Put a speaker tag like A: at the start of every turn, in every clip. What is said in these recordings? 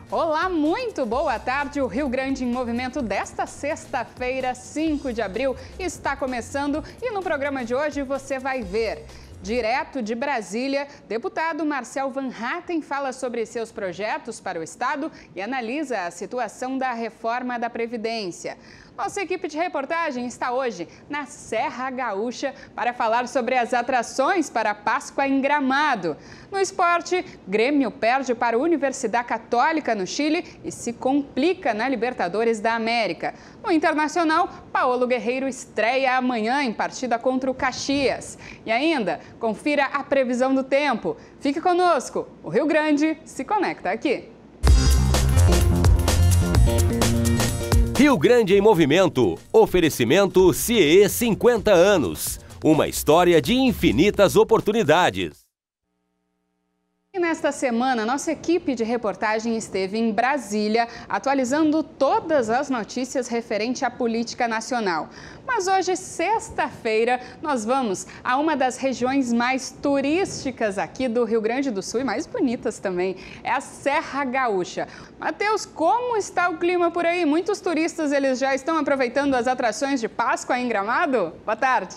A: Olá, muito boa tarde. O Rio Grande em Movimento desta sexta-feira, 5 de abril, está começando e no programa de hoje você vai ver. Direto de Brasília, deputado Marcel Van Hatten fala sobre seus projetos para o Estado e analisa a situação da reforma da Previdência. Nossa equipe de reportagem está hoje na Serra Gaúcha para falar sobre as atrações para a Páscoa em Gramado. No esporte, Grêmio perde para a Universidade Católica no Chile e se complica na Libertadores da América. No internacional, Paulo Guerreiro estreia amanhã em partida contra o Caxias. E ainda, confira a previsão do tempo. Fique conosco, o Rio Grande se conecta aqui.
B: Rio Grande em Movimento. Oferecimento CIE 50 anos. Uma história de infinitas oportunidades.
A: E nesta semana, nossa equipe de reportagem esteve em Brasília, atualizando todas as notícias referentes à política nacional. Mas hoje, sexta-feira, nós vamos a uma das regiões mais turísticas aqui do Rio Grande do Sul e mais bonitas também, é a Serra Gaúcha. Matheus, como está o clima por aí? Muitos turistas, eles já estão aproveitando as atrações de Páscoa em Gramado? Boa tarde.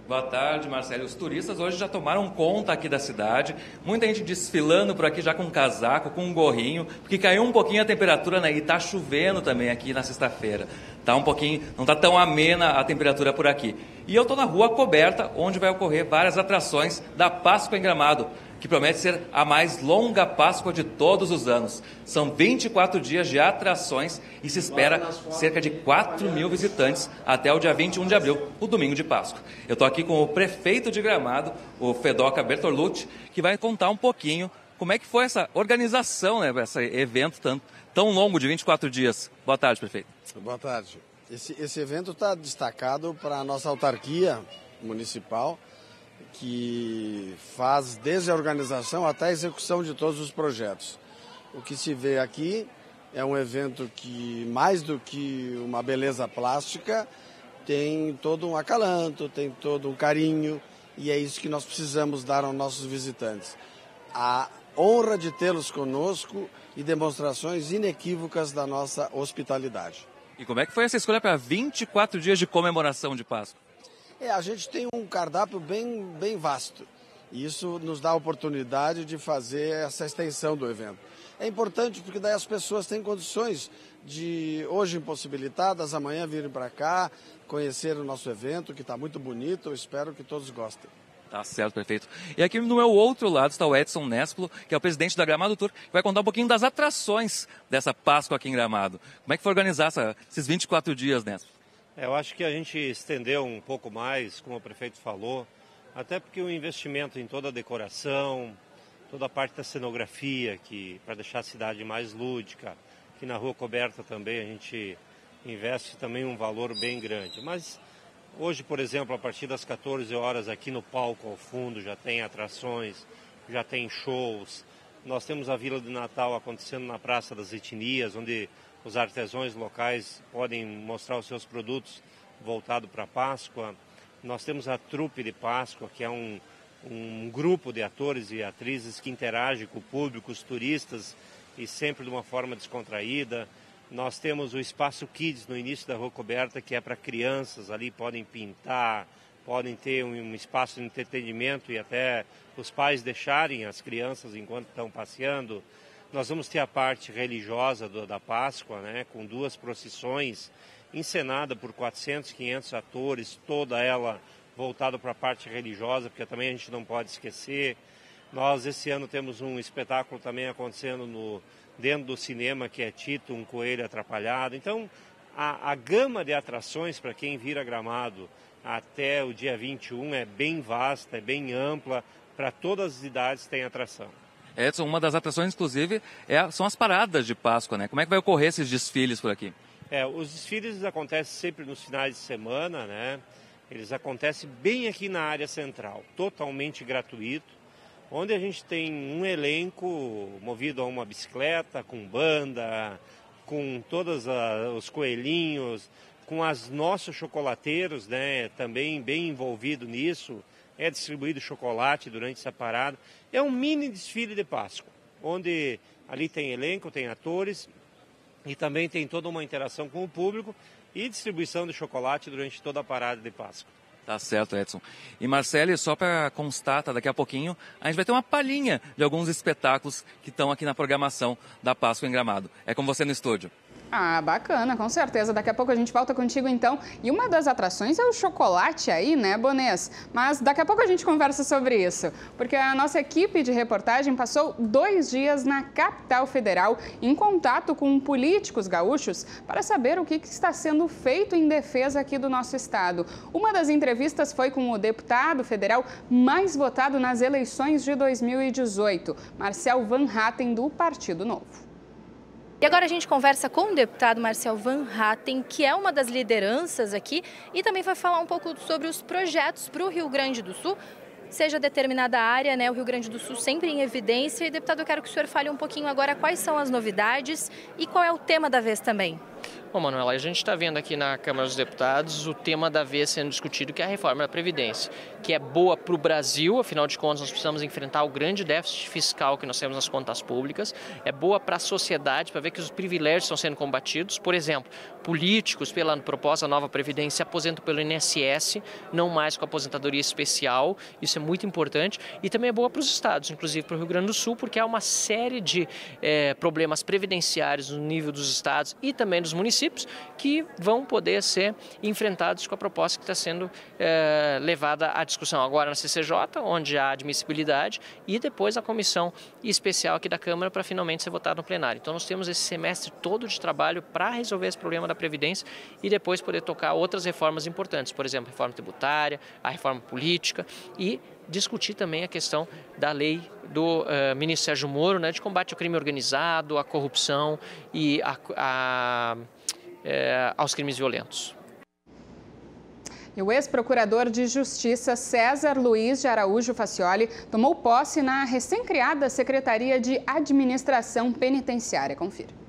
C: Boa tarde, Marcelo. Os turistas hoje já tomaram conta aqui da cidade. Muita gente desfilando por aqui já com um casaco, com um gorrinho, porque caiu um pouquinho a temperatura, né? E tá chovendo também aqui na sexta-feira. Tá um pouquinho, não tá tão amena a temperatura por aqui. E eu tô na Rua Coberta, onde vai ocorrer várias atrações da Páscoa em Gramado, que promete ser a mais longa Páscoa de todos os anos. São 24 dias de atrações e se espera cerca de 4 mil visitantes até o dia 21 de abril, o domingo de Páscoa. Eu estou aqui com o prefeito de Gramado, o Fedoca Bertolucci, que vai contar um pouquinho como é que foi essa organização, né, esse evento tão longo de 24 dias. Boa tarde, prefeito.
D: Boa tarde. Esse evento está destacado para a nossa autarquia municipal, que faz desde a organização até a execução de todos os projetos. O que se vê aqui é um evento que, mais do que uma beleza plástica, tem todo um acalanto, tem todo um carinho, e é isso que nós precisamos dar aos nossos visitantes. A honra de tê-los conosco e demonstrações inequívocas da nossa hospitalidade.
C: E como é que foi essa escolha para 24 dias de comemoração de Páscoa?
D: A gente tem um cardápio bem vasto e isso nos dá a oportunidade de fazer essa extensão do evento. É importante porque daí as pessoas têm condições de, hoje impossibilitadas, amanhã virem para cá, conhecer o nosso evento, que está muito bonito, eu espero que todos gostem.
C: Tá certo, prefeito. E aqui no meu outro lado está o Edson Nespolo, que é o presidente da Gramado Tour, que vai contar um pouquinho das atrações dessa Páscoa aqui em Gramado. Como é que foi organizar esses 24 dias, Nespolo?
E: Eu acho que a gente estendeu um pouco mais, como o prefeito falou, até porque o investimento em toda a decoração, toda a parte da cenografia, para deixar a cidade mais lúdica, que na Rua Coberta também a gente investe também um valor bem grande. Mas hoje, por exemplo, a partir das 14 horas aqui no palco ao fundo já tem atrações, já tem shows. Nós temos a Vila do Natal acontecendo na Praça das Etnias, onde os artesãos locais podem mostrar os seus produtos voltados para a Páscoa. Nós temos a Trupe de Páscoa, que é um grupo de atores e atrizes que interage com o público, os turistas, e sempre de uma forma descontraída. Nós temos o Espaço Kids no início da Rua Coberta, que é para crianças, ali podem pintar, podem ter um espaço de entretenimento e até os pais deixarem as crianças enquanto estão passeando. Nós vamos ter a parte religiosa da Páscoa, né, com 2 procissões, encenada por 400, 500 atores, toda ela voltada para a parte religiosa, porque também a gente não pode esquecer. Nós, esse ano, temos um espetáculo também acontecendo dentro do cinema, que é Tito, um coelho atrapalhado. Então, a gama de atrações para quem vir a Gramado até o dia 21 é bem vasta, é bem ampla, para todas as idades tem atração.
C: Edson, uma das atrações, inclusive, são as paradas de Páscoa, né? Como é que vai ocorrer esses desfiles por aqui?
E: Os desfiles acontecem sempre nos finais de semana, né? Eles acontecem bem aqui na área central, totalmente gratuito, onde a gente tem um elenco movido a uma bicicleta, com banda, com todos os coelhinhos, com os nossos chocolateiros, né? Também bem envolvido nisso. É distribuído chocolate durante essa parada. É um mini desfile de Páscoa. onde ali tem elenco, tem atores e também tem toda uma interação com o público e distribuição de chocolate durante toda a parada de Páscoa.
C: Tá certo, Edson. E Marcele, só para constar, daqui a pouquinho, a gente vai ter uma palhinha de alguns espetáculos que estão aqui na programação da Páscoa em Gramado. É com você no estúdio.
A: Ah, bacana, com certeza. Daqui a pouco a gente volta contigo então. E uma das atrações é o chocolate aí, né, Bonês? Mas daqui a pouco a gente conversa sobre isso. Porque a nossa equipe de reportagem passou 2 dias na capital federal em contato com políticos gaúchos para saber o que está sendo feito em defesa aqui do nosso estado. Uma das entrevistas foi com o deputado federal mais votado nas eleições de 2018, Marcel Van Hatten, do Partido Novo.
F: E agora a gente conversa com o deputado Marcel Van Hatten, que é uma das lideranças aqui, e também vai falar um pouco sobre os projetos para o Rio Grande do Sul, seja determinada área, né, o Rio Grande do Sul sempre em evidência. E, deputado, eu quero que o senhor fale um pouquinho agora quais são as novidades e qual é o tema da vez também.
G: Bom, Manuela, a gente está vendo aqui na Câmara dos Deputados o tema da vez sendo discutido, que é a reforma da Previdência, que é boa para o Brasil, afinal de contas nós precisamos enfrentar o grande déficit fiscal que nós temos nas contas públicas, é boa para a sociedade, para ver que os privilégios estão sendo combatidos. Por exemplo, políticos, pela proposta da nova Previdência, se aposentam pelo INSS, não mais com aposentadoria especial, isso é muito importante, e também é boa para os estados, inclusive para o Rio Grande do Sul, porque há uma série de problemas previdenciários no nível dos estados e também dos municípios, que vão poder ser enfrentados com a proposta que está sendo levada à discussão agora na CCJ, onde há admissibilidade, e depois a comissão especial aqui da Câmara para finalmente ser votado no plenário. Então nós temos esse semestre todo de trabalho para resolver esse problema da Previdência e depois poder tocar outras reformas importantes, por exemplo, a reforma tributária, a reforma política e discutir também a questão da lei do ministro Sérgio Moro, né, de combate ao crime organizado, à corrupção e aos crimes violentos.
A: E o ex-procurador de Justiça César Luiz de Araújo Facioli tomou posse na recém-criada Secretaria de Administração Penitenciária. Confira.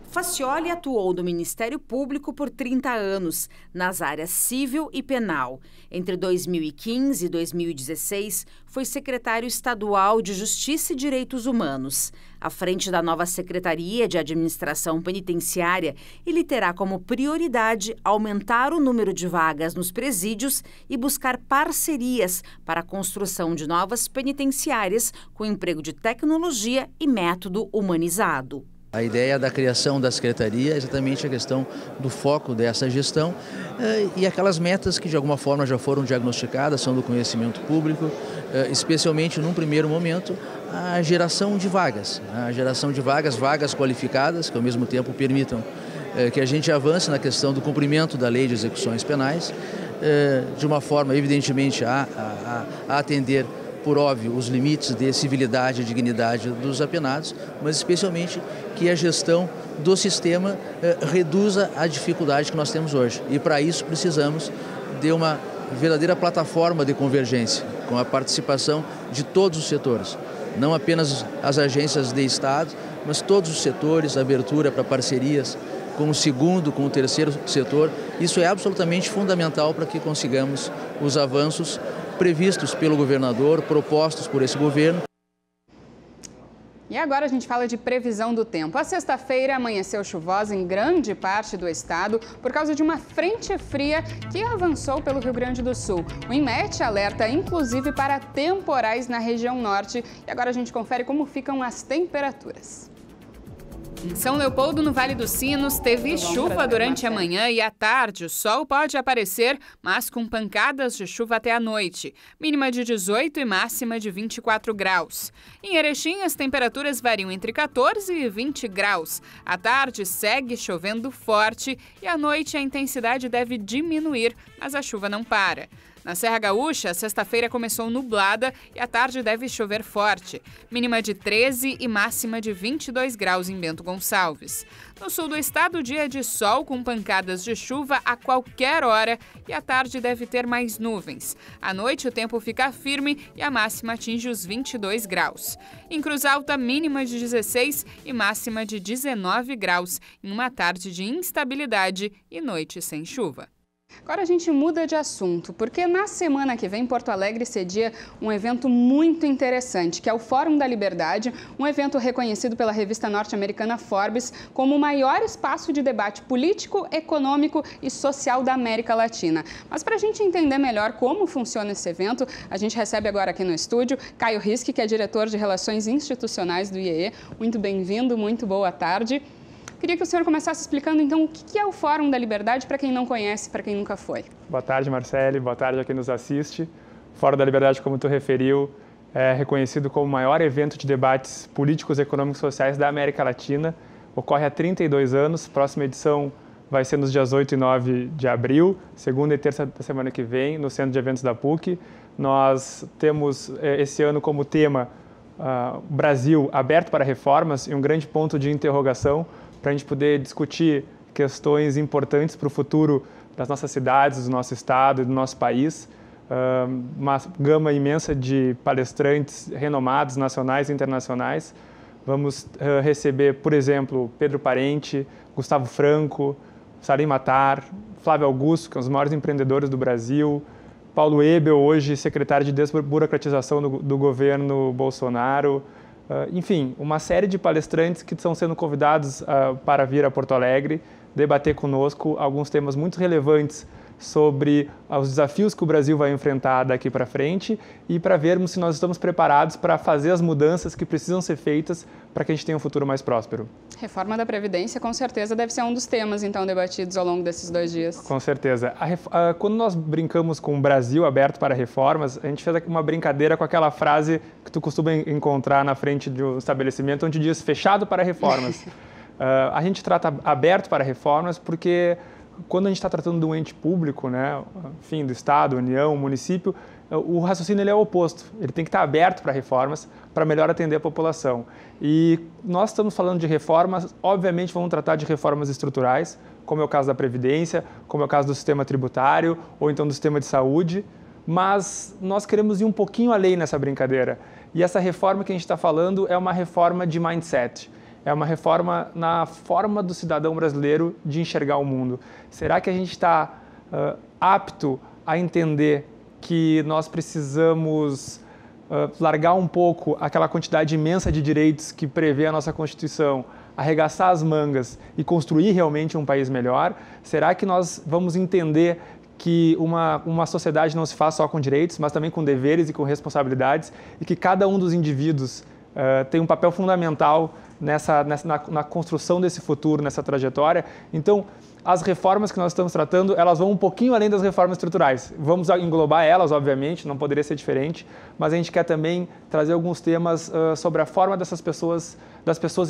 H: Facioli atuou no Ministério Público por 30 anos, nas áreas civil e penal. Entre 2015 e 2016, foi secretário estadual de Justiça e Direitos Humanos. À frente da nova Secretaria de Administração Penitenciária, ele terá como prioridade aumentar o número de vagas nos presídios e buscar parcerias para a construção de novas penitenciárias com emprego de tecnologia e método humanizado.
I: A ideia da criação da Secretaria é exatamente a questão do foco dessa gestão e aquelas metas que de alguma forma já foram diagnosticadas, são do conhecimento público, especialmente num primeiro momento a geração de vagas, vagas qualificadas que ao mesmo tempo permitam que a gente avance na questão do cumprimento da lei de execuções penais, de uma forma evidentemente a atender por óbvio, os limites de civilidade e dignidade dos apenados, mas especialmente que a gestão do sistema reduza a dificuldade que nós temos hoje. E para isso precisamos de uma verdadeira plataforma de convergência, com a participação de todos os setores, não apenas as agências de Estado, mas todos os setores, abertura para parcerias com o segundo, com o terceiro setor. Isso é absolutamente fundamental para que consigamos os avanços previstos pelo governador, propostos por esse governo.
A: E agora a gente fala de previsão do tempo. A sexta-feira amanheceu chuvosa em grande parte do estado por causa de uma frente fria que avançou pelo Rio Grande do Sul. O INMET alerta inclusive para temporais na região norte. E agora a gente confere como ficam as temperaturas. Em São Leopoldo, no Vale dos Sinos, teve chuva durante a manhã e à tarde. O sol pode aparecer, mas com pancadas de chuva até a noite. Mínima de 18 e máxima de 24 graus. Em Erechim, as temperaturas variam entre 14 e 20 graus. À tarde, segue chovendo forte e à noite a intensidade deve diminuir, mas a chuva não para. Na Serra Gaúcha, a sexta-feira começou nublada e à tarde deve chover forte. Mínima de 13 e máxima de 22 graus em Bento Gonçalves. No sul do estado, dia de sol com pancadas de chuva a qualquer hora e à tarde deve ter mais nuvens. À noite o tempo fica firme e a máxima atinge os 22 graus. Em Cruz Alta, mínima de 16 e máxima de 19 graus em uma tarde de instabilidade e noite sem chuva. Agora a gente muda de assunto, porque na semana que vem Porto Alegre cedia um evento muito interessante, que é o Fórum da Liberdade, um evento reconhecido pela revista norte-americana Forbes como o maior espaço de debate político, econômico e social da América Latina. Mas para a gente entender melhor como funciona esse evento, a gente recebe agora aqui no estúdio Caio Risch, que é diretor de Relações Institucionais do IEE. Muito bem-vindo, muito boa tarde. Queria que o senhor começasse explicando, então, o que é o Fórum da Liberdade, para quem não conhece, para quem nunca foi.
J: Boa tarde, Marcele. Boa tarde a quem nos assiste. O Fórum da Liberdade, como tu referiu, é reconhecido como o maior evento de debates políticos, econômicos e sociais da América Latina. Ocorre há 32 anos. Próxima edição vai ser nos dias 8 e 9 de abril, segunda e terça da semana que vem, no Centro de Eventos da PUC. Nós temos esse ano como tema Brasil aberto para reformas e um grande ponto de interrogação para a gente poder discutir questões importantes para o futuro das nossas cidades, do nosso estado e do nosso país. Uma gama imensa de palestrantes renomados, nacionais e internacionais. Vamos receber, por exemplo, Pedro Parente, Gustavo Franco, Salim Matar, Flávio Augusto, que são os maiores empreendedores do Brasil, Paulo Ebel, hoje secretário de desburocratização do governo Bolsonaro. Enfim, uma série de palestrantes que estão sendo convidados para vir a Porto Alegre, debater conosco alguns temas muito relevantes sobre os desafios que o Brasil vai enfrentar daqui para frente e para vermos se nós estamos preparados para fazer as mudanças que precisam ser feitas para que a gente tenha um futuro mais próspero. Reforma da Previdência, com certeza, deve ser um dos temas, então, debatidos ao longo desses 2 dias. Com certeza. Quando nós brincamos com o Brasil aberto para reformas, a gente fez uma brincadeira com aquela frase que tu costuma encontrar na frente de um estabelecimento, onde diz fechado para reformas. A gente trata aberto para reformas porque quando a gente está tratando de um ente público, né, enfim, do Estado, União, município, o raciocínio ele é o oposto. Ele tem que estar aberto para reformas, para melhor atender a população. E nós estamos falando de reformas, obviamente vamos tratar de reformas estruturais, como é o caso da Previdência, como é o caso do sistema tributário, ou então do sistema de saúde, mas nós queremos ir um pouquinho além nessa brincadeira. E essa reforma que a gente está falando é uma reforma de mindset. É uma reforma na forma do cidadão brasileiro de enxergar o mundo. Será que a gente está apto a entender que nós precisamos largar um pouco aquela quantidade imensa de direitos que prevê a nossa Constituição, arregaçar as mangas e construir realmente um país melhor? Será que nós vamos entender que uma sociedade não se faz só com direitos, mas também com deveres e com responsabilidades e que cada um dos indivíduos tem um papel fundamental na construção desse futuro, nessa trajetória? Então, as reformas que nós estamos tratando, elas vão um pouquinho além das reformas estruturais. Vamos englobar elas, obviamente, não poderia ser diferente, mas a gente quer também trazer alguns temas sobre a forma das pessoas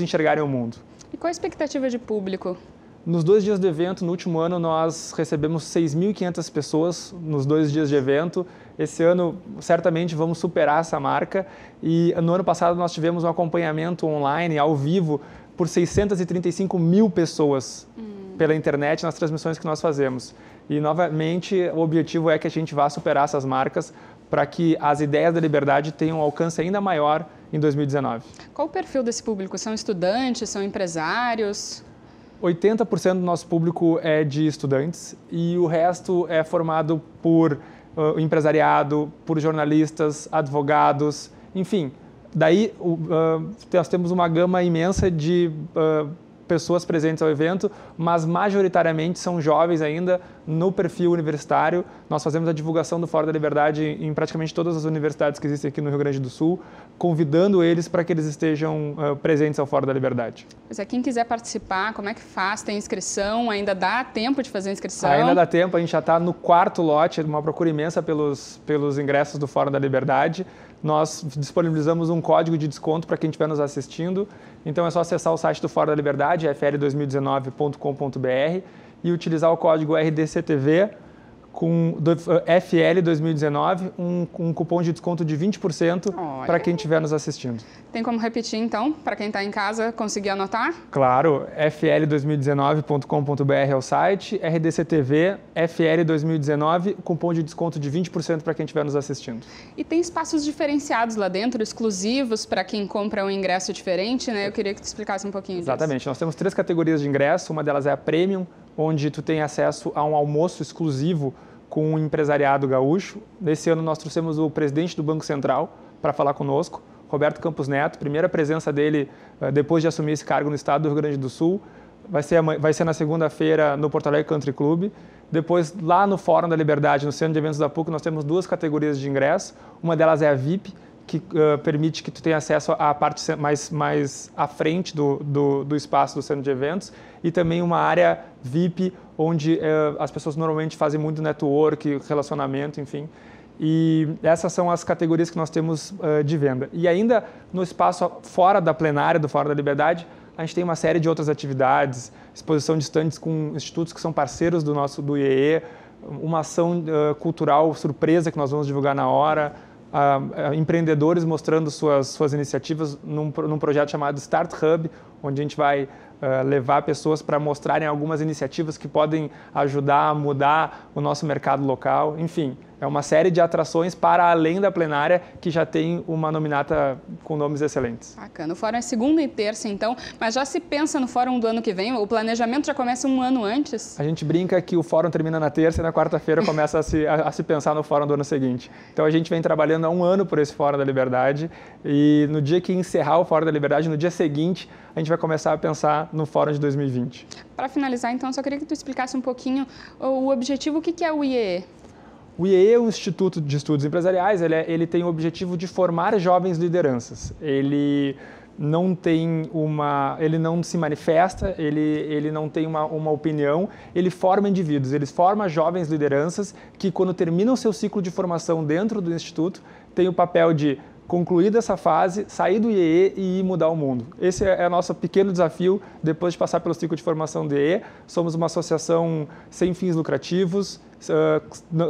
J: enxergarem o mundo. E qual a expectativa de público? Nos 2 dias do evento, no último ano, nós recebemos 6.500 pessoas nos 2 dias de evento. Esse ano, certamente, vamos superar essa marca. E no ano passado, nós tivemos um acompanhamento online, ao vivo, por 635 mil pessoas pela internet nas transmissões que nós fazemos. E, novamente, o objetivo é que a gente vá superar essas marcas para que as ideias da liberdade tenham um alcance ainda maior em 2019. Qual o perfil desse público? São estudantes, são empresários? 80% do nosso público é de estudantes e o resto é formado por empresariado, por jornalistas, advogados, enfim. Daí nós temos uma gama imensa de pessoas presentes ao evento, mas majoritariamente são jovens ainda no perfil universitário. Nós fazemos a divulgação do Fórum da Liberdade em praticamente todas as universidades que existem aqui no Rio Grande do Sul, convidando eles para que eles estejam presentes ao Fórum da Liberdade. Mas quem quiser participar, como é que faz? Tem inscrição? Ainda dá tempo de fazer a inscrição? Ainda dá tempo, a gente já está no 4º lote, uma procura imensa pelos ingressos do Fórum da Liberdade. Nós disponibilizamos um código de desconto para quem estiver nos assistindo. Então é só acessar o site do Fórum da Liberdade, fl2019.com.br, e utilizar o código RDCTV com FL 2019, um cupom de desconto de 20% para quem estiver nos assistindo. Tem como repetir, então, para quem está em casa conseguir anotar? Claro, fl2019.com.br é o site, RDCTV, FL 2019, cupom de desconto de 20% para quem estiver nos assistindo. E tem espaços diferenciados lá dentro, exclusivos para quem compra um ingresso diferente, né? Eu queria que tu explicasse um pouquinho disso. Exatamente, nós temos 3 categorias de ingresso, uma delas é a Premium, onde tu tem acesso a um almoço exclusivo com um empresariado gaúcho. Nesse ano nós trouxemos o presidente do Banco Central para falar conosco, Roberto Campos Neto, primeira presença dele depois de assumir esse cargo no estado do Rio Grande do Sul. Vai ser na segunda-feira no Porto Alegre Country Club. Depois, lá no Fórum da Liberdade, no Centro de Eventos da PUC, nós temos 2 categorias de ingresso. Uma delas é a VIP, que permite que tu tenha acesso à parte mais à frente do espaço do Centro de Eventos, e também uma área VIP, onde as pessoas normalmente fazem muito network, relacionamento, enfim. E essas são as categorias que nós temos de venda. E ainda no espaço fora da plenária do Fórum da Liberdade, a gente tem uma série de outras atividades, exposição de estandes com institutos que são parceiros do IEE, uma ação cultural surpresa que nós vamos divulgar na hora, empreendedores mostrando suas iniciativas num projeto chamado Start Hub, onde a gente vai levar pessoas para mostrarem algumas iniciativas que podem ajudar a mudar o nosso mercado local. Enfim, é uma série de atrações para além da plenária, que já tem uma nominata com nomes excelentes.
A: Bacana. O fórum é segunda e terça, então, mas já se pensa no fórum do ano que vem? O planejamento já começa um ano antes?
J: A gente brinca que o fórum termina na terça e na quarta-feira começa a se pensar no fórum do ano seguinte. Então a gente vem trabalhando há um ano por esse Fórum da Liberdade, e no dia que encerrar o Fórum da Liberdade, no dia seguinte, a gente vai começar a pensar no Fórum de 2020.
A: Para finalizar, então, só queria que tu explicasse um pouquinho o objetivo, o que é o IEE?
J: O IEE é um instituto de estudos empresariais, ele tem o objetivo de formar jovens lideranças. Ele não se manifesta, ele não tem uma opinião, ele forma indivíduos, ele forma jovens lideranças que, quando terminam seu ciclo de formação dentro do instituto, tem o papel de concluir dessa fase, sair do IEE e ir mudar o mundo. Esse é o nosso pequeno desafio depois de passar pelo ciclo de formação do IEE. Somos uma associação sem fins lucrativos,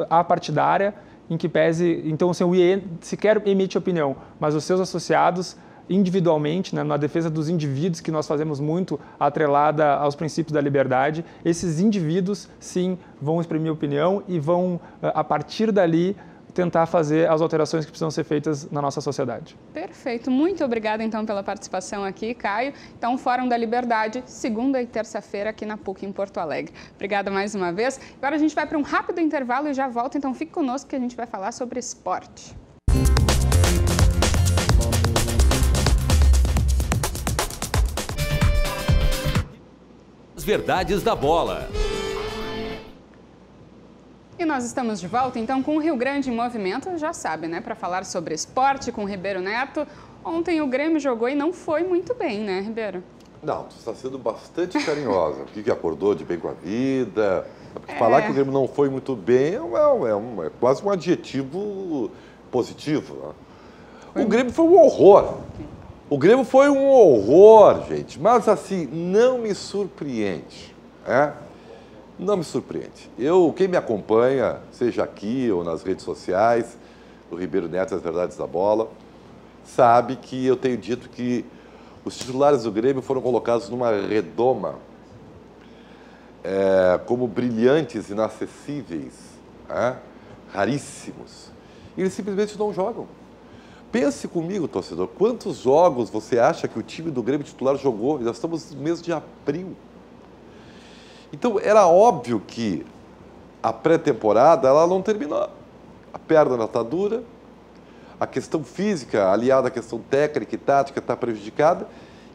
J: apartidária, em que pese... Então, assim, o IEE sequer emite opinião, mas os seus associados, individualmente, né, na defesa dos indivíduos, que nós fazemos muito atrelada aos princípios da liberdade, esses indivíduos, sim, vão exprimir opinião e vão, a partir dali, tentar fazer as alterações que precisam ser feitas na nossa sociedade.
A: Perfeito. Muito obrigada, então, pela participação aqui, Caio. Então, Fórum da Liberdade, segunda e terça-feira aqui na PUC, em Porto Alegre. Obrigada mais uma vez. Agora a gente vai para um rápido intervalo e já volta, então fique conosco que a gente vai falar sobre esporte.
B: As verdades da bola.
A: E nós estamos de volta, então, com o Rio Grande em Movimento, já sabe, né? Para falar sobre esporte com o Ribeiro Neto. Ontem o Grêmio jogou e não foi muito bem, né, Ribeiro?
K: Não, tu está sendo bastante carinhosa. O que acordou de bem com a vida. Falar que o Grêmio não foi muito bem é quase um adjetivo positivo. Né? O Grêmio foi um horror. O Grêmio foi um horror, gente. Mas, assim, não me surpreende, né? Não me surpreende. Quem me acompanha, seja aqui ou nas redes sociais, o Ribeiro Neto, As Verdades da Bola, sabe que eu tenho dito que os titulares do Grêmio foram colocados numa redoma como brilhantes, inacessíveis, raríssimos. E eles simplesmente não jogam. Pense comigo, torcedor, quantos jogos você acha que o time do Grêmio titular jogou? Nós estamos no mês de abril. Então, era óbvio que a pré-temporada ela não terminou. A perna está dura, a questão física, aliada à questão técnica e tática, está prejudicada,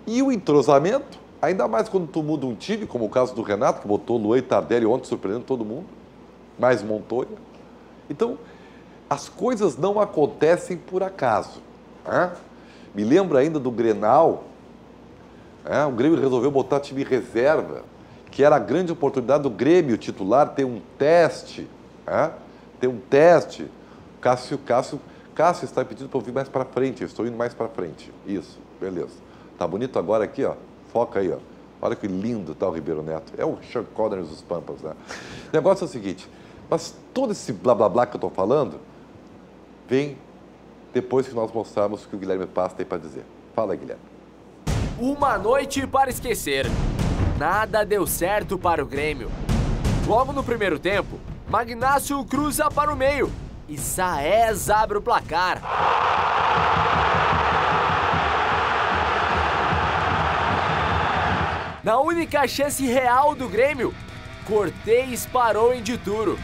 K: e o entrosamento, ainda mais quando tu muda um time, como o caso do Renato, que botou Luan e Tardelli ontem, surpreendendo todo mundo, mais Montoya. Então, as coisas não acontecem por acaso. Né? Me lembro ainda do Grenal, o Grêmio resolveu botar time reserva, que era a grande oportunidade do Grêmio titular ter um teste, ter um teste. Cássio está pedindo para eu vir mais para frente, eu estou indo mais para frente. Isso, beleza. Tá bonito agora aqui, ó. Foca aí, ó. Olha que lindo tá o Ribeiro Neto. É o Sean Connery dos Pampas, né? O negócio é o seguinte, mas todo esse blá blá blá que eu estou falando vem depois que nós mostrarmos o que o Guilherme Paz tem para dizer. Fala aí, Guilherme.
L: Uma noite para esquecer. Nada deu certo para o Grêmio. Logo no primeiro tempo, Magnácio cruza para o meio e Saez abre o placar. Na única chance real do Grêmio, Cortez parou em Dituro.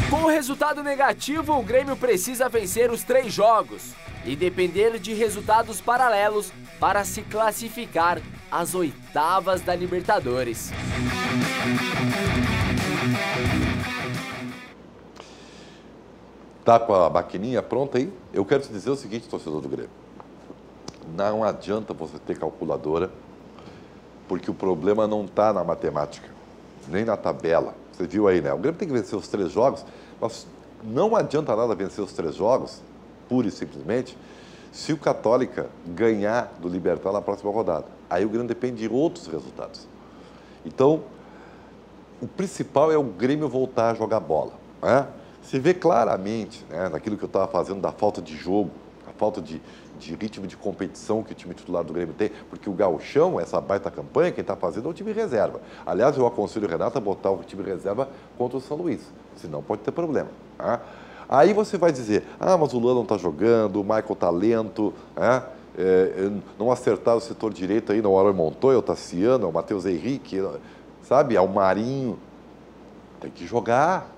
L: Com o resultado negativo, o Grêmio precisa vencer os 3 jogos e depender de resultados paralelos para se classificar às oitavas da Libertadores.
K: Tá com a maquininha pronta aí? Eu quero te dizer o seguinte, torcedor do Grêmio. Não adianta você ter calculadora, porque o problema não está na matemática, nem na tabela. Você viu aí, né? O Grêmio tem que vencer os 3 jogos, mas não adianta nada vencer os 3 jogos, pura e simplesmente, se o Católica ganhar do Libertad na próxima rodada. Aí o Grêmio depende de outros resultados. Então, o principal é o Grêmio voltar a jogar bola, né? Se vê claramente, né, naquilo que eu estava fazendo da falta de jogo, a falta de ritmo de competição que o time titular do Grêmio tem, porque o gauchão, essa baita campanha, quem está fazendo é o time reserva. Aliás, eu aconselho o Renato a botar o time reserva contra o São Luís, senão pode ter problema. Tá? Aí você vai dizer, mas o Luan não está jogando, o Michael está lento, não acertaram o setor direito aí, não é o Montoya, é o Tassiano, é o Matheus Henrique, sabe, é o Marinho. Tem que jogar.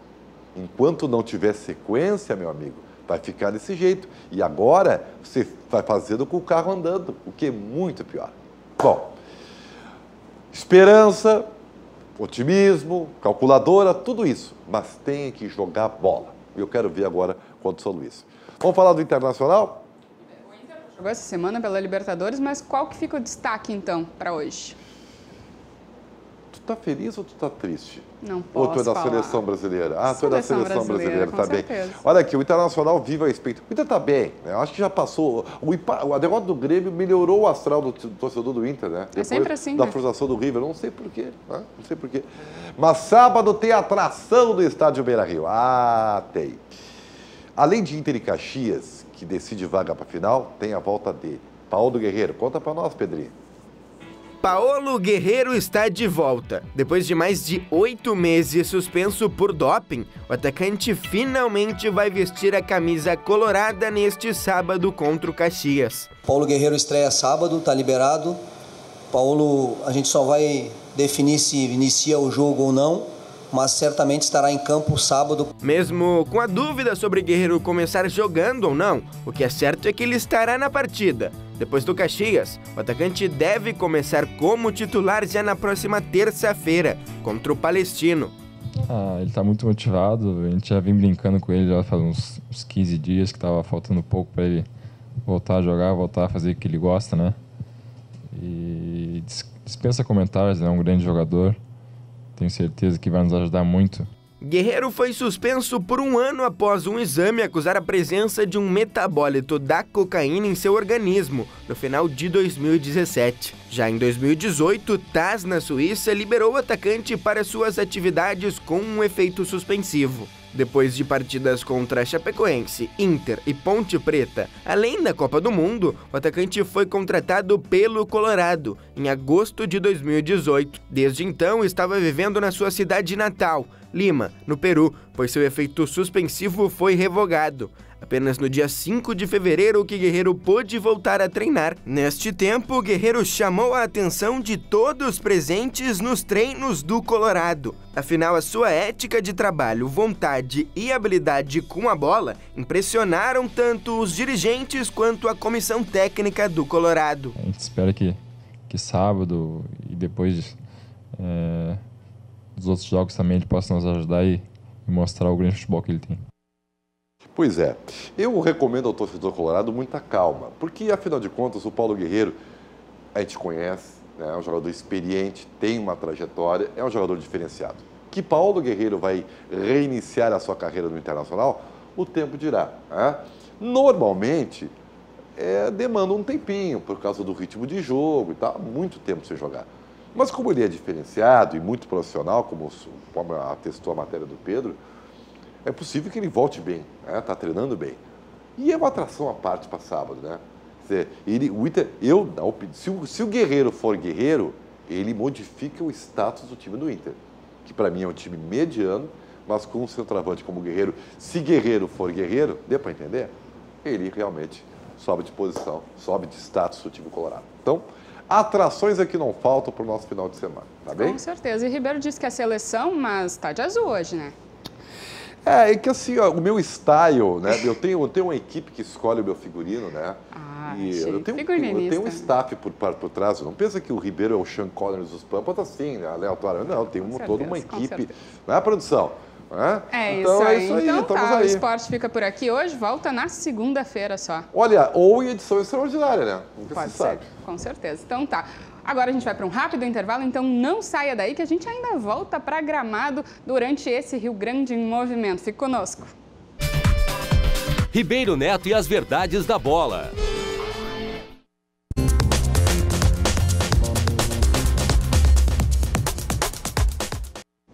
K: Enquanto não tiver sequência, meu amigo, vai ficar desse jeito. E agora você vai fazendo com o carro andando, o que é muito pior. Bom, esperança, otimismo, calculadora, tudo isso. Mas tem que jogar bola. E eu quero ver agora contra o São Luís. Vamos falar do Internacional?
A: O Inter jogou essa semana pela Libertadores, mas qual que fica o destaque, então, para hoje?
K: Tu tá feliz ou tu tá triste?
A: Não posso
K: Ou tu é da
A: falar.
K: Seleção brasileira? Tu é da Seleção brasileira, tá bem.
A: Certeza.
K: Olha aqui, o Internacional vive a respeito. O Inter tá bem, né? Eu acho que já passou. A derrota do Grêmio melhorou o astral do torcedor do Inter, né?
A: É sempre assim,
K: da
A: né?
K: frustração do River, não sei porquê, né? Não sei porquê. Mas sábado tem atração do estádio Beira-Rio. Tem. Além de Inter e Caxias, que decide vaga para a final, tem a volta de Paulo Guerreiro. Conta para nós, Pedrinho.
M: Paulo Guerreiro está de volta. Depois de mais de 8 meses suspenso por doping, o atacante finalmente vai vestir a camisa colorada neste sábado contra o Caxias.
N: Paulo Guerreiro estreia sábado, tá liberado. Paulo, a gente só vai definir se inicia o jogo ou não, mas certamente estará em campo sábado.
M: Mesmo com a dúvida sobre Guerreiro começar jogando ou não, o que é certo é que ele estará na partida. Depois do Caxias, o atacante deve começar como titular já na próxima terça-feira, contra o Palestino.
O: Ele está muito motivado, a gente já vem brincando com ele já faz uns 15 dias, que estava faltando um pouco para ele voltar a jogar, voltar a fazer o que ele gosta, né? E dispensa comentários, é um grande jogador, tenho certeza que vai nos ajudar muito.
M: Guerreiro foi suspenso por 1 ano após um exame acusar a presença de um metabólito da cocaína em seu organismo, no final de 2017. Já em 2018, TAS, na Suíça, liberou o atacante para suas atividades com um efeito suspensivo. Depois de partidas contra Chapecoense, Inter e Ponte Preta, além da Copa do Mundo, o atacante foi contratado pelo Colorado em agosto de 2018. Desde então, estava vivendo na sua cidade natal, Lima, no Peru, pois seu efeito suspensivo foi revogado. Apenas no dia 5 de fevereiro que Guerreiro pôde voltar a treinar. Neste tempo, Guerreiro chamou a atenção de todos presentes nos treinos do Colorado. Afinal, a sua ética de trabalho, vontade e habilidade com a bola impressionaram tanto os dirigentes quanto a comissão técnica do Colorado.
O: A gente espera que sábado e depois dos outros jogos também ele possa nos ajudar e mostrar o grande futebol que ele tem.
K: Pois é, eu recomendo ao torcedor colorado muita calma, porque afinal de contas o Paulo Guerreiro a gente conhece, né, é um jogador experiente, tem uma trajetória, é um jogador diferenciado. Que Paulo Guerreiro vai reiniciar a sua carreira no Internacional, o tempo dirá. Né? Normalmente demanda um tempinho por causa do ritmo de jogo e tal, muito tempo sem jogar. Mas como ele é diferenciado e muito profissional, como atestou a matéria do Pedro, é possível que ele volte bem, né? Tá treinando bem. E é uma atração à parte para sábado, né? O Inter, se o Guerreiro for Guerreiro, ele modifica o status do time do Inter, que para mim é um time mediano, mas com um centroavante como o Guerreiro. Se Guerreiro for Guerreiro, deu para entender? Ele realmente sobe de posição, sobe de status do time colorado. Então, Atrações é que não faltam para o nosso final de semana, tá bem?
A: Com certeza. E Ribeiro disse que é seleção, mas tá de azul hoje, né?
K: É que assim, ó, o meu style, né? Eu tenho uma equipe que escolhe o meu figurino, né? E eu tenho um staff por trás. Não pensa que o Ribeiro é o Sean Connery dos Pampas assim, né? Aleatório. Não, tem toda uma equipe. Não é, produção? Então, é isso aí.
A: Então
K: estamos
A: tá,
K: aí.
A: o esporte fica por aqui hoje, volta na segunda-feira só.
K: Olha, ou em edição extraordinária, né? Nunca
A: Pode
K: se
A: ser,
K: sabe.
A: com certeza. Então tá. Agora a gente vai para um rápido intervalo, então não saia daí que a gente ainda volta para Gramado durante esse Rio Grande em Movimento. Fique conosco.
B: Ribeiro Neto e as verdades da bola.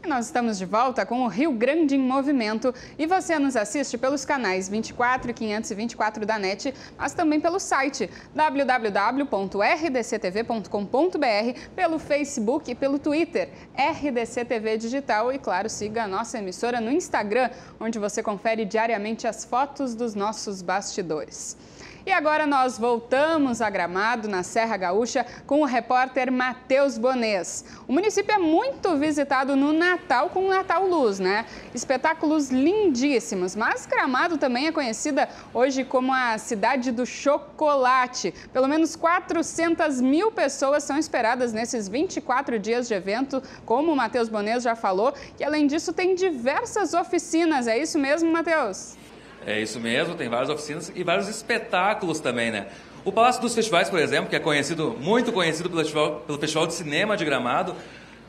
A: Nós estamos de volta com o Rio Grande em Movimento e você nos assiste pelos canais 24 e 524 da NET, mas também pelo site www.rdctv.com.br, pelo Facebook e pelo Twitter, RDC TV Digital e, claro, siga a nossa emissora no Instagram, onde você confere diariamente as fotos dos nossos bastidores. E agora nós voltamos a Gramado, na Serra Gaúcha, com o repórter Matheus Bonês. O município é muito visitado no Natal com o Natal Luz, né? Espetáculos lindíssimos, mas Gramado também é conhecida hoje como a cidade do chocolate. Pelo menos 400 mil pessoas são esperadas nesses 24 dias de evento, como o Matheus Bonês já falou. E além disso, tem diversas oficinas. É isso mesmo, Matheus?
C: É isso mesmo, tem várias oficinas e vários espetáculos também, né? O Palácio dos Festivais, por exemplo, que é muito conhecido pelo Festival de Cinema de Gramado,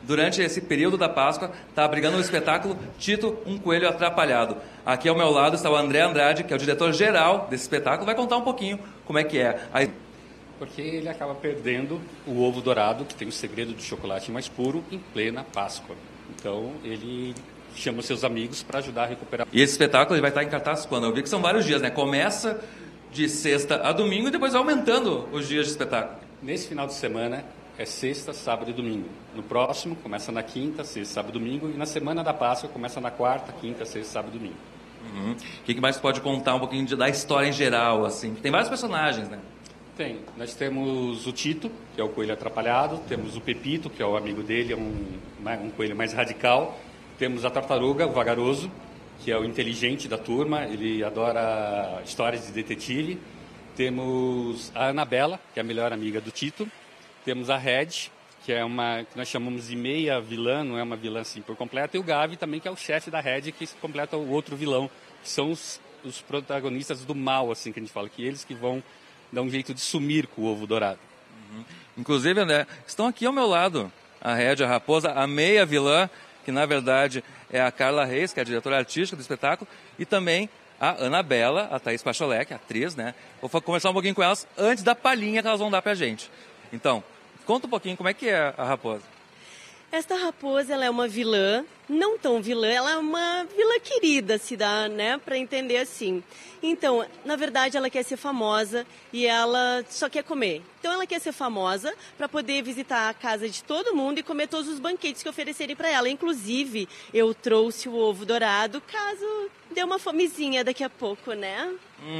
C: durante esse período da Páscoa, está abrigando o espetáculo Tito, um Coelho Atrapalhado. Aqui ao meu lado está o André Andrade, que é o diretor-geral desse espetáculo, vai contar um pouquinho como é que é.
P: Porque ele acaba perdendo o ovo dourado, que tem o segredo do chocolate mais puro, em plena Páscoa. Então, ele chama seus amigos para ajudar a recuperar.
C: E esse espetáculo ele vai estar em cartaz quando? Eu vi que são vários dias, né? Começa de sexta a domingo e depois vai aumentando os dias de espetáculo.
P: Nesse final de semana é sexta, sábado e domingo. No próximo começa na quinta, sexta, sábado e domingo. E na semana da Páscoa começa na quarta, quinta, sexta, sábado e domingo.
C: O que mais pode contar um pouquinho da história em geral, assim? Tem vários personagens, né?
P: Tem. Nós temos o Tito, que é o coelho atrapalhado. Temos o Pepito, que é o amigo dele, é um coelho mais radical. Temos a Tartaruga, o Vagaroso, que é o inteligente da turma, ele adora histórias de detetive. Temos a Anabela, que é a melhor amiga do Tito. Temos a Red, que é que nós chamamos de meia vilã, não é uma vilã assim por completo. E o Gavi também, que é o chefe da Red, que completa o outro vilão, que são os protagonistas do mal, assim que a gente fala, que eles que vão dar um jeito de sumir com o ovo dourado.
C: Inclusive, André, estão aqui ao meu lado a Red, a Raposa, a meia vilã, que na verdade é a Carla Reis, que é a diretora artística do espetáculo, e também a Anabela, a Thaís Pacholé, que é a atriz, né? Vou conversar um pouquinho com elas antes da palhinha que elas vão dar pra gente. Então, conta um pouquinho como é que é a Raposa.
Q: Esta raposa, ela é uma vilã, não tão vilã, ela é uma vilã querida, se dá, né, para entender assim. Então, na verdade, ela quer ser famosa e ela só quer comer. Então, ela quer ser famosa para poder visitar a casa de todo mundo e comer todos os banquetes que oferecerem para ela. Inclusive, eu trouxe o ovo dourado, caso dê uma fomezinha daqui a pouco, né?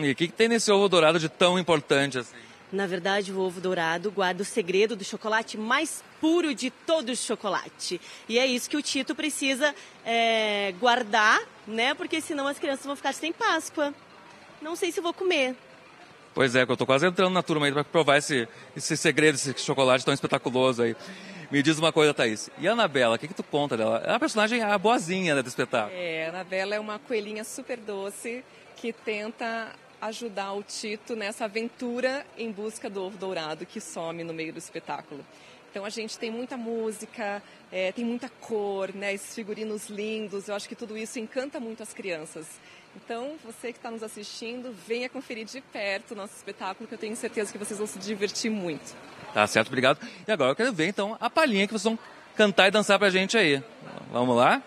C: E o que tem nesse ovo dourado de tão importante assim?
Q: Na verdade, o ovo dourado guarda o segredo do chocolate mais puro de todo o chocolate. E é isso que o Tito precisa guardar, né? Porque senão as crianças vão ficar sem Páscoa. Não sei se vou comer.
C: Pois é, eu tô quase entrando na turma aí para provar esse segredo, esse chocolate tão espetaculoso aí. Me diz uma coisa, Thaís. E a Anabela, o que tu conta dela? É uma personagem a boazinha, né, do espetáculo.
R: A Anabela é uma coelhinha super doce que tenta ajudar o Tito nessa aventura em busca do ovo dourado que some no meio do espetáculo. Então a gente tem muita música, tem muita cor, né, esses figurinos lindos, eu acho que tudo isso encanta muito as crianças. Então você que está nos assistindo, venha conferir de perto o nosso espetáculo, que eu tenho certeza que vocês vão se divertir muito.
C: Tá certo, obrigado. E agora eu quero ver então a palhinha que vocês vão cantar e dançar pra gente aí. Vamos lá?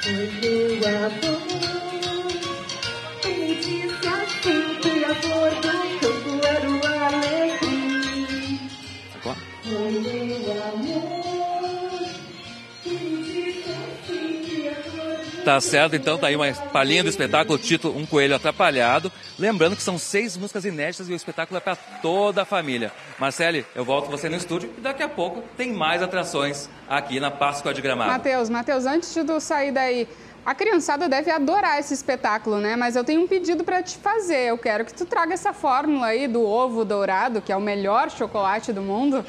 S: Foi meu amor, ele disse assim que a flor do campo era o alecrim. Foi meu amor, ele disse assim que a flor do...
C: Tá certo, então tá aí uma palhinha do espetáculo, título Um Coelho Atrapalhado. Lembrando que são 6 músicas inéditas e o espetáculo é para toda a família. Marcele, eu volto com você no estúdio e daqui a pouco tem mais atrações aqui na Páscoa de Gramado.
A: Matheus, antes de tu sair daí, a criançada deve adorar esse espetáculo, né? Mas eu tenho um pedido para te fazer. Eu quero que tu traga essa fórmula aí do ovo dourado, que é o melhor chocolate do mundo.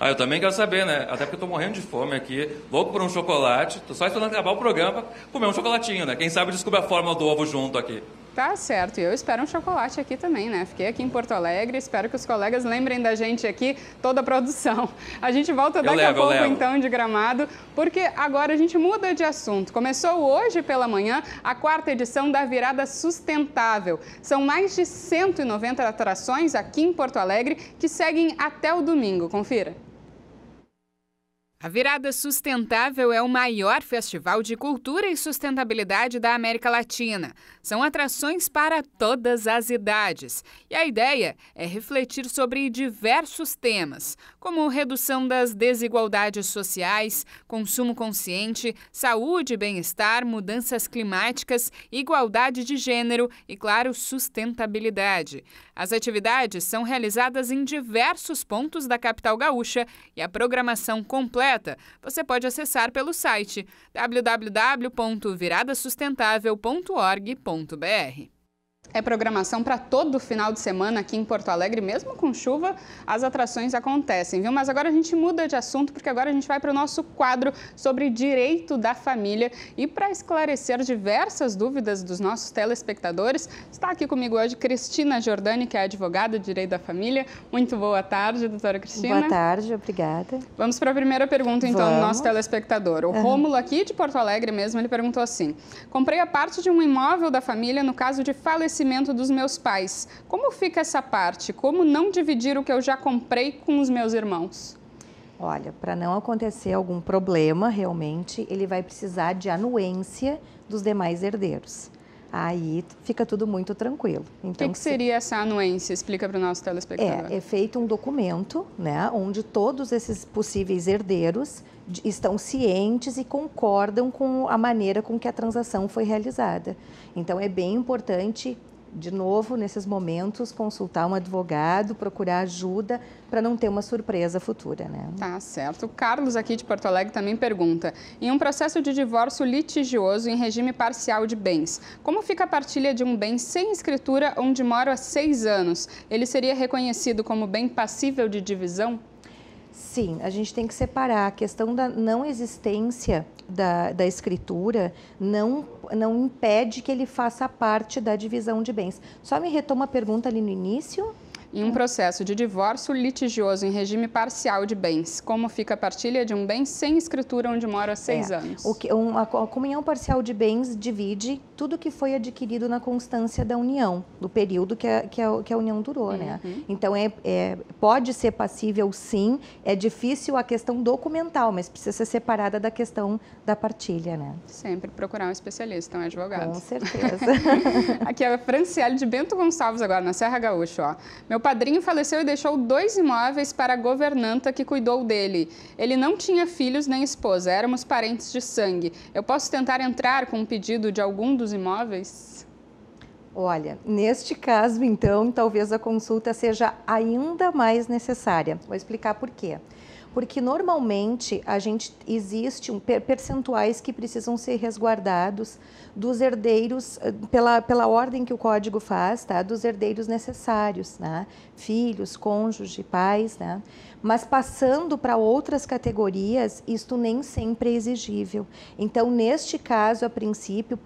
C: Eu também quero saber, né? Até porque eu tô morrendo de fome aqui, louco por um chocolate. Tô só esperando acabar o programa pra comer um chocolatinho, né? Quem sabe descobrir a fórmula do ovo junto aqui.
A: Tá certo, e eu espero um chocolate aqui também, né? Fiquei aqui em Porto Alegre, espero que os colegas lembrem da gente aqui, toda a produção. A gente volta daqui a pouco, então, de Gramado, porque agora a gente muda de assunto. Começou hoje pela manhã a 4ª edição da Virada Sustentável. São mais de 190 atrações aqui em Porto Alegre que seguem até o domingo. Confira. A Virada Sustentável é o maior festival de cultura e sustentabilidade da América Latina. São atrações para todas as idades. E a ideia é refletir sobre diversos temas, como redução das desigualdades sociais, consumo consciente, saúde e bem-estar, mudanças climáticas, igualdade de gênero e, claro, sustentabilidade. As atividades são realizadas em diversos pontos da capital gaúcha e a programação completa você pode acessar pelo site www.viradasustentável.org.br. É programação para todo final de semana aqui em Porto Alegre, mesmo com chuva, as atrações acontecem, viu? Mas agora a gente muda de assunto, porque agora a gente vai para o nosso quadro sobre direito da família. E para esclarecer diversas dúvidas dos nossos telespectadores, está aqui comigo hoje Cristina Giordani, que é advogada de direito da família. Muito boa tarde, doutora Cristina.
T: Boa tarde, obrigada.
A: Vamos para a primeira pergunta, então, do nosso telespectador. O Rômulo, aqui de Porto Alegre mesmo, ele perguntou assim: comprei a parte de um imóvel da família no caso de falecimento dos meus pais. Como fica essa parte? Como não dividir o que eu já comprei com os meus irmãos?
T: Olha, para não acontecer algum problema, realmente, ele vai precisar de anuência dos demais herdeiros. Aí fica tudo muito tranquilo. Então,
A: o que seria essa anuência? Explica para o nosso telespectador.
T: É feito um documento, né, onde todos esses possíveis herdeiros estão cientes e concordam com a maneira com que a transação foi realizada. Então, é bem importante, de novo, nesses momentos, consultar um advogado, procurar ajuda para não ter uma surpresa futura, né?
A: Tá certo. O Carlos, aqui de Porto Alegre, também pergunta: em um processo de divórcio litigioso em regime parcial de bens, como fica a partilha de um bem sem escritura onde moro há 6 anos? Ele seria reconhecido como bem passível de divisão?
T: Sim, a gente tem que separar. A questão da não existência da escritura não impede que ele faça parte da divisão de bens. Só me retoma a pergunta ali no início.
A: Em um processo de divórcio litigioso em regime parcial de bens, como fica a partilha de um bem sem escritura onde mora há 6 anos?
T: A comunhão parcial de bens divide tudo que foi adquirido na constância da união, do período que a união durou, né? Então, pode ser passível, sim. É difícil a questão documental, mas precisa ser separada da questão da partilha, né?
A: Sempre procurar um especialista, um advogado.
T: Com certeza.
A: Aqui é a Franciele de Bento Gonçalves agora, na Serra Gaúcha, ó. Meu padrinho faleceu e deixou 2 imóveis para a governanta que cuidou dele. Ele não tinha filhos nem esposa, éramos parentes de sangue. Eu posso tentar entrar com um pedido de algum dos imóveis?
T: Olha, neste caso, então, talvez a consulta seja ainda mais necessária. Vou explicar por quê. Porque normalmente existe percentuais que precisam ser resguardados dos herdeiros, pela ordem que o código faz, tá? Dos herdeiros necessários, né? Filhos, cônjuge, pais, né? Mas passando para outras categorias, isto nem sempre é exigível. Então, neste caso, a princípio,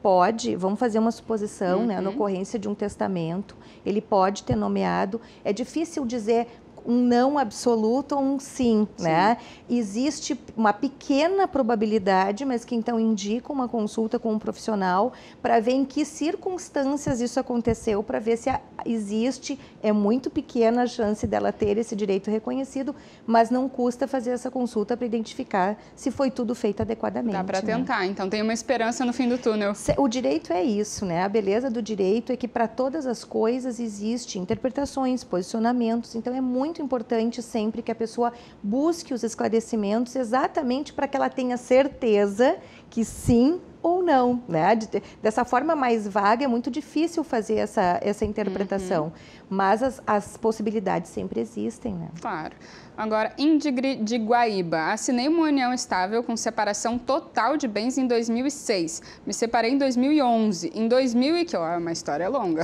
T: vamos fazer uma suposição, né? Na ocorrência de um testamento, ele pode ter nomeado. É difícil dizer um não absoluto ou um sim, né? Existe uma pequena probabilidade, mas que então indica uma consulta com um profissional para ver em que circunstâncias isso aconteceu, para ver se existe, é muito pequena a chance dela ter esse direito reconhecido, mas não custa fazer essa consulta para identificar se foi tudo feito adequadamente.
A: Dá para tentar, então tem uma esperança no fim do túnel.
T: O direito é isso, né? A beleza do direito é que para todas as coisas existem interpretações, posicionamentos, então é muito importante sempre que a pessoa busque os esclarecimentos exatamente para que ela tenha certeza que sim ou não, né? Dessa forma mais vaga é muito difícil fazer essa interpretação, mas as possibilidades sempre existem, né?
A: Claro. Agora, Índigre de Guaíba, assinei uma união estável com separação total de bens em 2006. Me separei em 2011. Em 2000 que é uma história longa.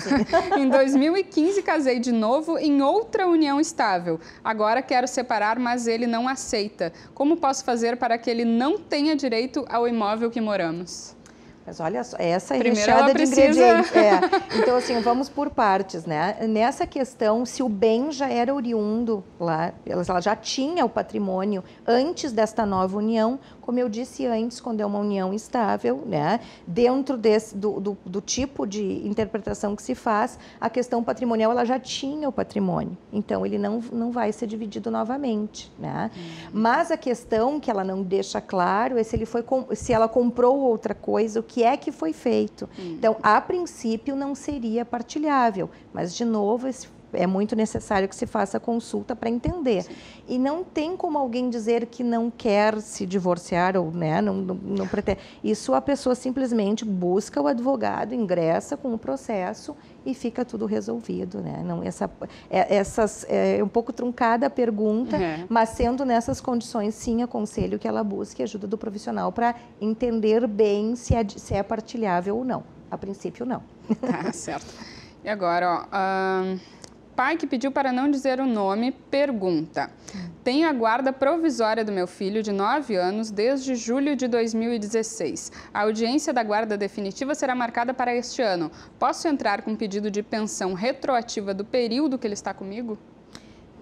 A: Em 2015 casei de novo em outra união estável. Agora quero separar, mas ele não aceita. Como posso fazer para que ele não tenha direito ao imóvel que moramos?
T: Mas olha só, essa é
A: Primeiro
T: recheada
A: ela
T: de
A: precisa...
T: ingredientes. Então, assim, vamos por partes, né? Nessa questão, se o bem já era oriundo lá, ela já tinha o patrimônio antes desta nova união, como eu disse antes, quando é uma união estável, né? Dentro do tipo de interpretação que se faz, a questão patrimonial, ela já tinha o patrimônio. Então, ele não vai ser dividido novamente, né? Mas a questão que ela não deixa claro é se ela comprou outra coisa, o que é que foi feito. Então, a princípio, não seria partilhável, mas, de novo, é muito necessário que se faça a consulta para entender. Sim. E não tem como alguém dizer que não quer se divorciar ou, né, não pretende. Isso a pessoa simplesmente busca o advogado, ingressa com o processo e fica tudo resolvido, né? Não, é um pouco truncada a pergunta, mas sendo nessas condições, sim, aconselho que ela busque ajuda do profissional para entender bem se é partilhável ou não. A princípio, não.
A: Tá, certo. E agora, ó... pai que pediu para não dizer o nome pergunta: tenho a guarda provisória do meu filho de 9 anos desde julho de 2016. A audiência da guarda definitiva será marcada para este ano. Posso entrar com pedido de pensão retroativa do período que ele está comigo?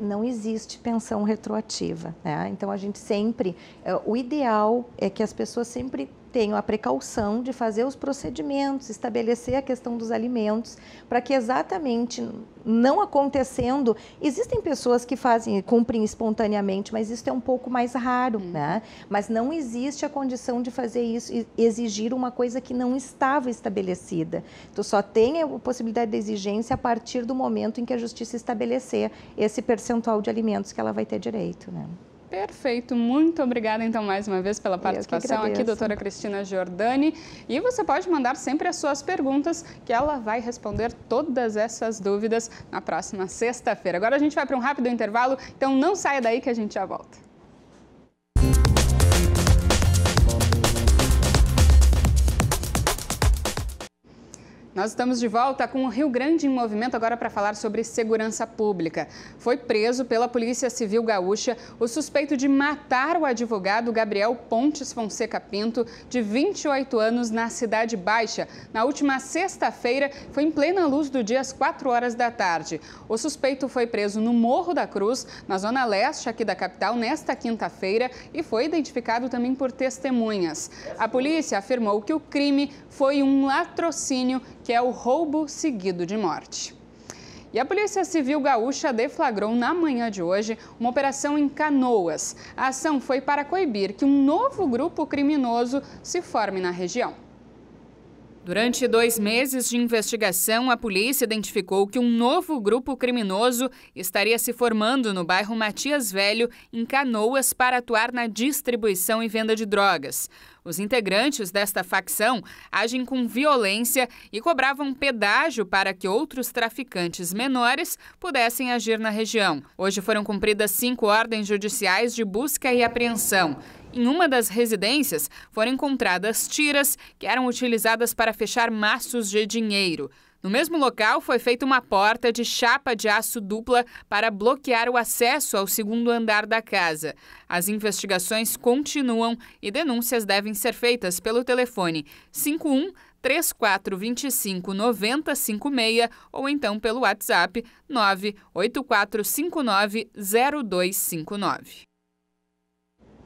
T: Não existe pensão retroativa, né? Então, a gente sempre... o ideal é que as pessoas sempre tenham a precaução de fazer os procedimentos, estabelecer a questão dos alimentos, para que exatamente não acontecendo... Existem pessoas que cumprem espontaneamente, mas isso é um pouco mais raro, né? Mas não existe a condição de fazer isso e exigir uma coisa que não estava estabelecida. Tu só tem a possibilidade de exigência a partir do momento em que a justiça estabelecer esse percentual de alimentos que ela vai ter direito, né?
A: Perfeito, muito obrigada então mais uma vez pela participação aqui, doutora Cristina Giordani. E você pode mandar sempre as suas perguntas, que ela vai responder todas essas dúvidas na próxima sexta-feira. Agora a gente vai para um rápido intervalo, então não saia daí que a gente já volta. Nós estamos de volta com o Rio Grande em Movimento agora para falar sobre segurança pública. Foi preso pela Polícia Civil Gaúcha o suspeito de matar o advogado Gabriel Pontes Fonseca Pinto, de 28 anos, na Cidade Baixa. Na última sexta-feira, foi em plena luz do dia, às 4 horas da tarde. O suspeito foi preso no Morro da Cruz, na zona leste aqui da capital, nesta quinta-feira, e foi identificado também por testemunhas. A polícia afirmou que o crime foi um latrocínio, que é o roubo seguido de morte. E a Polícia Civil Gaúcha deflagrou na manhã de hoje uma operação em Canoas. A ação foi para coibir que um novo grupo criminoso se forme na região. Durante 2 meses de investigação, a polícia identificou que um novo grupo criminoso estaria se formando no bairro Matias Velho, em Canoas, para atuar na distribuição e venda de drogas. Os integrantes desta facção agem com violência e cobravam pedágio para que outros traficantes menores pudessem agir na região. Hoje foram cumpridas 5 ordens judiciais de busca e apreensão. Em uma das residências foram encontradas tiras que eram utilizadas para fechar maços de dinheiro. No mesmo local foi feita uma porta de chapa de aço dupla para bloquear o acesso ao 2º andar da casa. As investigações continuam e denúncias devem ser feitas pelo telefone 51 3425 9056 ou então pelo WhatsApp 98459 0259.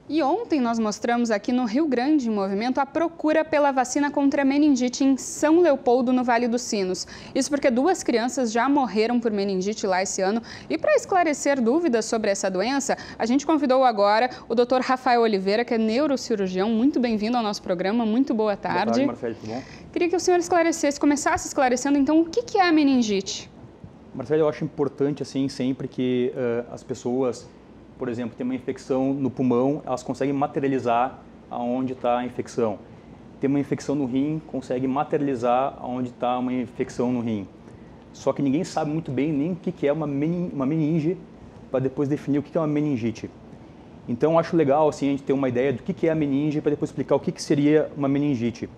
A: E ontem nós mostramos aqui no Rio Grande em Movimento a procura pela vacina contra a meningite em São Leopoldo, no Vale dos Sinos. Isso porque 2 crianças já morreram por meningite lá esse ano. E para esclarecer dúvidas sobre essa doença, a gente convidou agora o Dr. Rafael Oliveira, que é neurocirurgião. Muito bem-vindo ao nosso programa. Muito boa tarde.
U: Boa tarde, Marcelo. Tudo bom?
A: Queria que o senhor começasse esclarecendo então o que é a meningite.
U: Marcelo, eu acho importante assim sempre que as pessoas, por exemplo, tem uma infecção no pulmão, elas conseguem materializar aonde está a infecção. Tem uma infecção no rim, consegue materializar aonde está uma infecção no rim. Só que ninguém sabe muito bem nem o que é uma meninge para depois definir o que é uma meningite. Então, acho legal assim, a gente ter uma ideia do que é a meninge para depois explicar o que seria uma meningite.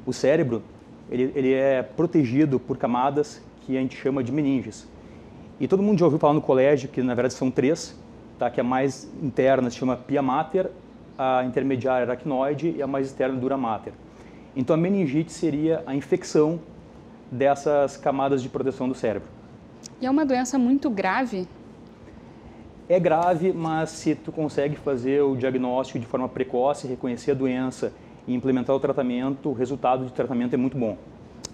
U: O cérebro, ele é protegido por camadas que a gente chama de meninges. E todo mundo já ouviu falar no colégio que, na verdade, são 3, tá? Que a mais interna se chama pia mater, a intermediária aracnoide e a mais externa dura mater. Então, a meningite seria a infecção dessas camadas de proteção do cérebro.
A: E é uma doença muito grave?
U: É grave, mas se tu consegue fazer o diagnóstico de forma precoce, reconhecer a doença e implementar o tratamento, o resultado do tratamento é muito bom.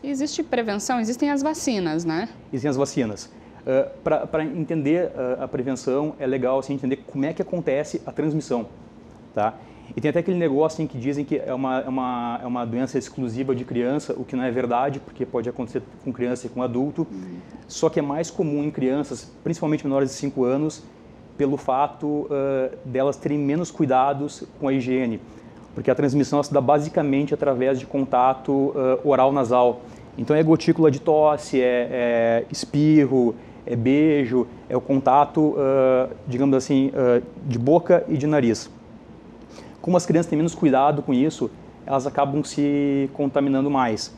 A: E existe prevenção? Existem as vacinas, né?
U: Existem as vacinas. Para entender a prevenção, é legal assim, entender como é que acontece a transmissão. Tá? E tem até aquele negócio assim, que dizem que é uma doença exclusiva de criança, o que não é verdade, porque pode acontecer com criança e com adulto. Só que é mais comum em crianças, principalmente menores de 5 anos, pelo fato delas terem menos cuidados com a higiene. Porque a transmissão se dá basicamente através de contato oral-nasal. Então é gotícula de tosse, é espirro, é beijo, é o contato, digamos assim, de boca e de nariz. Como as crianças têm menos cuidado com isso, elas acabam se contaminando mais.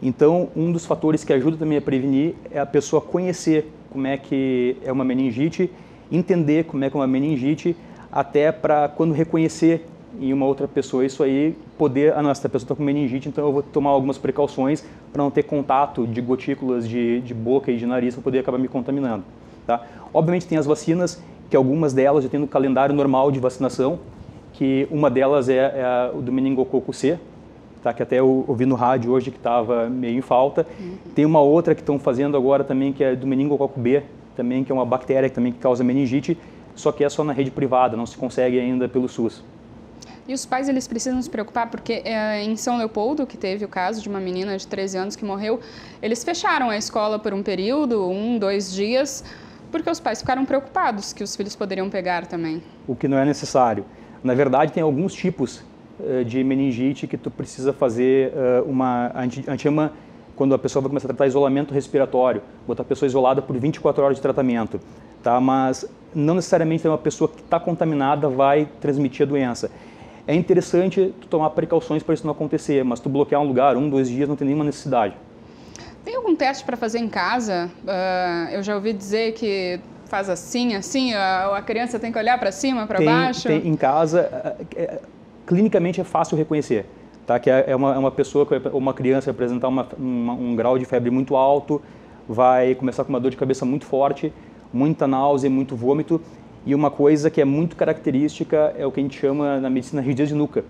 U: Então, um dos fatores que ajuda também a prevenir é a pessoa conhecer como é que é uma meningite, entender como é que é uma meningite, até para quando reconhecer em uma outra pessoa isso aí, poder, essa pessoa está com meningite, então eu vou tomar algumas precauções para não ter contato de gotículas de boca e de nariz para poder acabar me contaminando. Tá? Obviamente tem as vacinas, que algumas delas já tem no calendário normal de vacinação, que uma delas é o do meningococo C, tá? Que até eu ouvi no rádio hoje que estava meio em falta. Tem uma outra que estão fazendo agora também, que é do meningococo B, também, que é uma bactéria que causa meningite, só que é só na rede privada, não se consegue ainda pelo SUS.
A: E os pais, eles precisam se preocupar, porque em São Leopoldo, que teve o caso de uma menina de 13 anos que morreu, eles fecharam a escola por um período, 1, 2 dias, porque os pais ficaram preocupados que os filhos poderiam pegar também.
U: O que não é necessário. Na verdade, tem alguns tipos de meningite que tu precisa fazer a gente chama, quando a pessoa vai começar a tratar isolamento respiratório, botar a pessoa isolada por 24 horas de tratamento, tá? Mas não necessariamente uma pessoa que está contaminada vai transmitir a doença. É interessante tu tomar precauções para isso não acontecer, mas tu bloquear um lugar, 1, 2 dias, não tem nenhuma necessidade.
A: Tem algum teste para fazer em casa? Eu já ouvi dizer que faz assim, a criança tem que olhar para cima, para baixo?
U: Tem em casa, clinicamente é fácil reconhecer, tá? Que é uma pessoa, uma criança vai apresentar um grau de febre muito alto, vai começar com uma dor de cabeça muito forte, muita náusea, muito vômito. E uma coisa que é muito característica é o que a gente chama na medicina rigidez de nuca,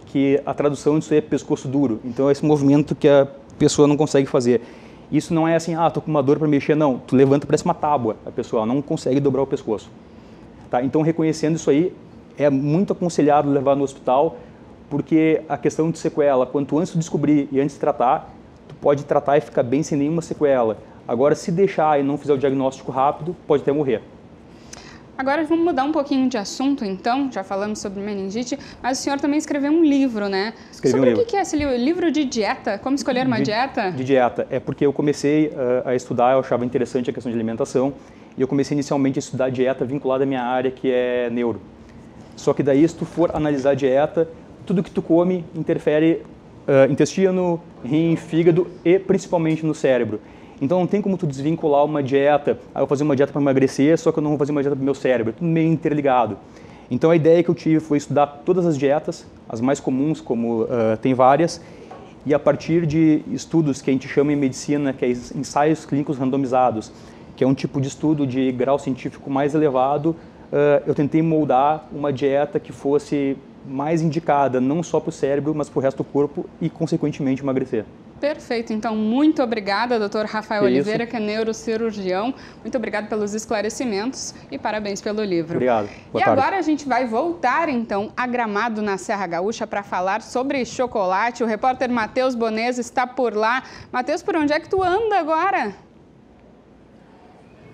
U: que a tradução disso aí é pescoço duro. Então é esse movimento que a pessoa não consegue fazer. Isso não é assim, tô com uma dor para mexer, não. Tu levanta, parece uma tábua, a pessoa não consegue dobrar o pescoço. Tá? Então, reconhecendo isso aí, é muito aconselhado levar no hospital, porque a questão de sequela, quanto antes de descobrir e antes de tratar, tu pode tratar e ficar bem sem nenhuma sequela. Agora, se deixar e não fizer o diagnóstico rápido, pode até morrer.
A: Agora vamos mudar um pouquinho de assunto, então, já falamos sobre meningite, mas o senhor também escreveu um livro, né?
U: Escrevi
A: sobre
U: um livro.
A: O que é esse livro? Livro de dieta? Como escolher uma dieta?
U: De dieta. É porque eu comecei a estudar, eu achava interessante a questão de alimentação, e eu comecei inicialmente a estudar dieta vinculada à minha área, que é neuro. Só que daí, se tu for analisar a dieta, tudo que tu come interfere intestino, rim, fígado e principalmente no cérebro. Então não tem como tu desvincular uma dieta, eu vou fazer uma dieta para emagrecer, só que eu não vou fazer uma dieta para o meu cérebro, é tudo meio interligado. Então a ideia que eu tive foi estudar todas as dietas, as mais comuns, como tem várias, e a partir de estudos que a gente chama em medicina, que é ensaios clínicos randomizados, que é um tipo de estudo de grau científico mais elevado, eu tentei moldar uma dieta que fosse mais indicada, não só para o cérebro, mas para o resto do corpo e, consequentemente, emagrecer.
A: Perfeito. Então, muito obrigada, Dr. Rafael Oliveira, que é neurocirurgião. Muito obrigado pelos esclarecimentos e parabéns pelo livro.
U: Obrigado. Boa tarde.
A: Agora a gente vai voltar, então, a Gramado, na Serra Gaúcha, para falar sobre chocolate. O repórter Matheus Boneza está por lá. Matheus, por onde é que tu anda agora?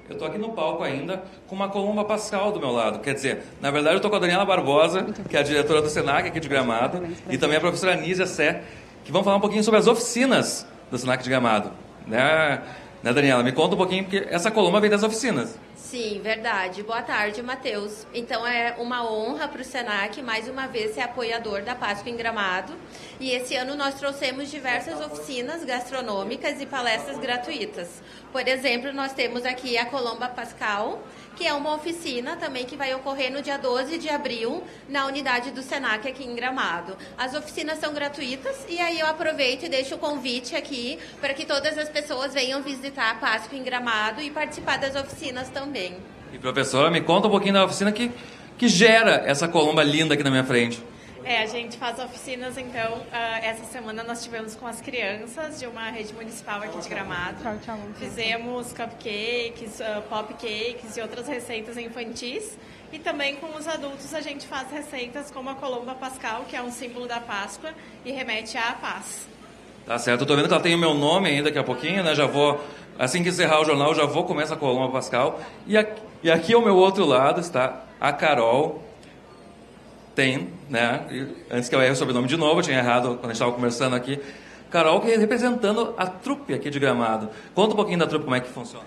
C: Eu estou aqui no palco ainda com uma Colomba Pascal do meu lado. Quer dizer, na verdade eu estou com a Daniela Barbosa, que é a diretora do Senac aqui de Gramado, e também a professora Nízia Sé, que vão falar um pouquinho sobre as oficinas do Senac de Gramado. Né, Daniela? Me conta um pouquinho, porque essa Colomba vem das oficinas.
D: Sim, verdade. Boa tarde, Matheus. Então é uma honra para o Senac, mais uma vez, ser apoiador da Páscoa em Gramado. E esse ano nós trouxemos diversas oficinas gastronômicas e palestras gratuitas. Por exemplo, nós temos aqui a Colomba Pascal, que é uma oficina também que vai ocorrer no dia 12 de abril, na unidade do Senac aqui em Gramado. As oficinas são gratuitas e aí eu aproveito e deixo o convite aqui para que todas as pessoas venham visitar a Páscoa em Gramado e participar das oficinas também.
C: E professora, me conta um pouquinho da oficina que gera essa Colomba linda aqui na minha frente.
V: A gente faz oficinas, então, essa semana nós tivemos com as crianças de uma rede municipal aqui de Gramado. Fizemos cupcakes, popcakes e outras receitas infantis. E também com os adultos a gente faz receitas como a Colomba Pascal, que é um símbolo da Páscoa e remete à paz.
C: Tá certo, eu tô vendo que ela tem o meu nome ainda daqui a pouquinho, né? Já vou, assim que encerrar o jornal, já vou comer essa Colomba Pascal. E aqui ao meu outro lado está a Carol. Né? Antes que eu erre o sobrenome de novo, eu tinha errado quando a gente estava conversando aqui. Carol, que é representando a trupe aqui de Gramado. Conta um pouquinho da trupe, como é que funciona.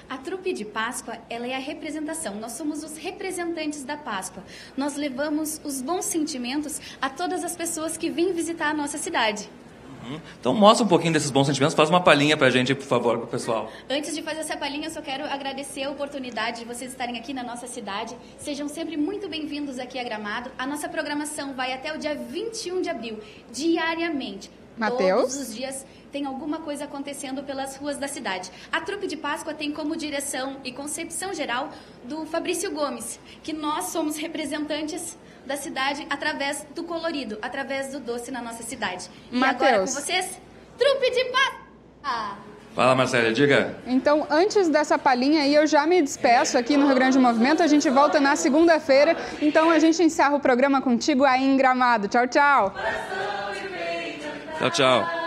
W: A trupe de Páscoa, ela é a representação. Nós somos os representantes da Páscoa. Nós levamos os bons sentimentos a todas as pessoas que vêm visitar a nossa cidade.
C: Então mostra um pouquinho desses bons sentimentos, faz uma palhinha pra gente, por favor, pro pessoal.
W: Antes de fazer essa palhinha, eu só quero agradecer a oportunidade de vocês estarem aqui na nossa cidade. Sejam sempre muito bem-vindos aqui a Gramado. A nossa programação vai até o dia 21 de abril, diariamente.
A: Matheus?
W: Todos os dias tem alguma coisa acontecendo pelas ruas da cidade. A trupe de Páscoa tem como direção e concepção geral do Fabrício Gomes, que nós somos representantes da cidade através do colorido, através do doce na nossa cidade. E agora com vocês, trupe de Páscoa!
C: Fala, Marcela, diga.
A: Então, antes dessa palhinha aí, eu já me despeço aqui no Rio Grande Movimento. A gente volta na segunda-feira. Então, a gente encerra o programa contigo aí em Gramado. Tchau, tchau.
C: Tchau, tchau.